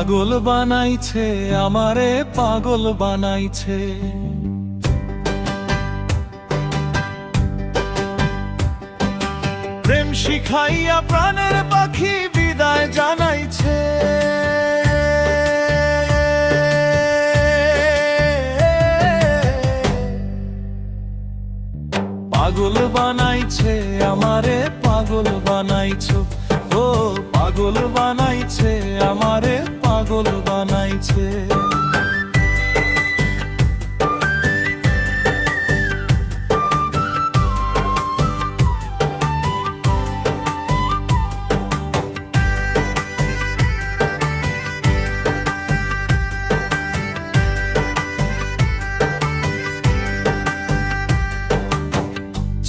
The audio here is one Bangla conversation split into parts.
পাগল বানাইছে আমারে, পাগল বানাইছে। প্রেম শিখাইয়া প্রাণের পাখি বিদায় জানাইছে। পাগল বানাইছে আমারে, পাগল বানাইছো। ও পাগল বানাইছে আমারে, পাগল বানাইছে।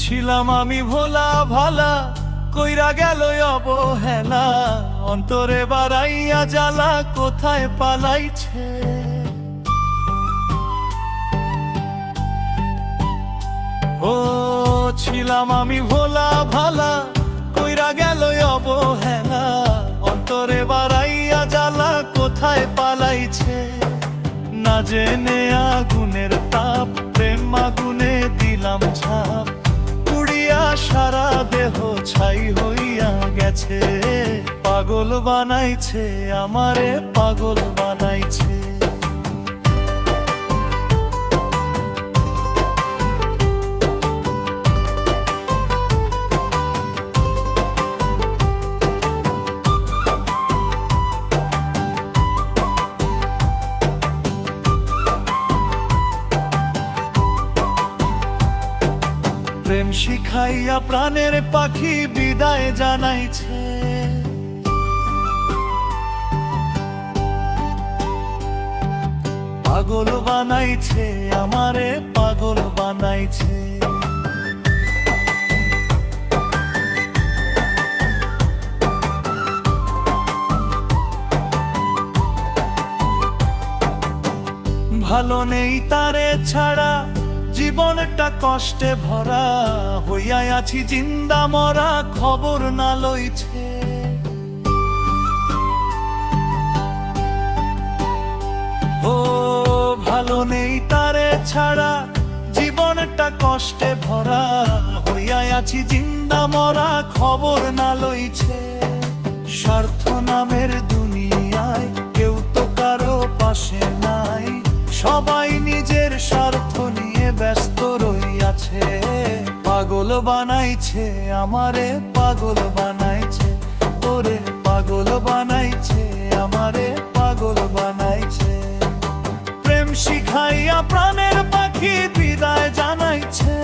ছিলাম আমি ভোলা ভালা, কইরা গেল অবহেলা, অন্তরে বাড়াইয়া জ্বালা কোথায় পালাইছে। ও ছিলাম আমি ভোলা ভালা, কইরা গেল অবহেলা, অন্তরে বাড়াইয়া জ্বালা কোথায় পালাইছে। না জেনে আগুনের তাপ, প্রেম আগুনে দিলাম ঝাঁপ, পুড়িয়া সারা দেহ ছাই হইয়া গেছে। পাগল বানাইছে আমারে, পাগল বানাইছে। প্রেম শিখাইয়া প্রাণের পাখি বিদায় জানাইছে। পাগল বানাইছে আমারে, পাগল বানাইছে। ভালো নেই তারে ছাড়া, জীবনটা কষ্টে ভরা, হইয়া আছি জিন্দা মরা, খবর না লইছে। ও ভালো নেই তারে ছাড়া, জীবনটা কষ্টে ভরা, হইয়া আছি জিন্দা মরা, খবর না লইছে। স্বার্থ নামের দুনিয়ায় কেউ তো কারো পাশে নাই, সবাই নিজের স্বার্থ নিয়ে ব্যস্ত রইয়াছে। পাগল বানাইছে আমারে, পাগল বানাইছে। ওরে পাগল বানাইছে আমারে, পাগল বানাইছে। প্রেম শিখাইয়া প্রাণের পাখি বিদায় জানাইছে।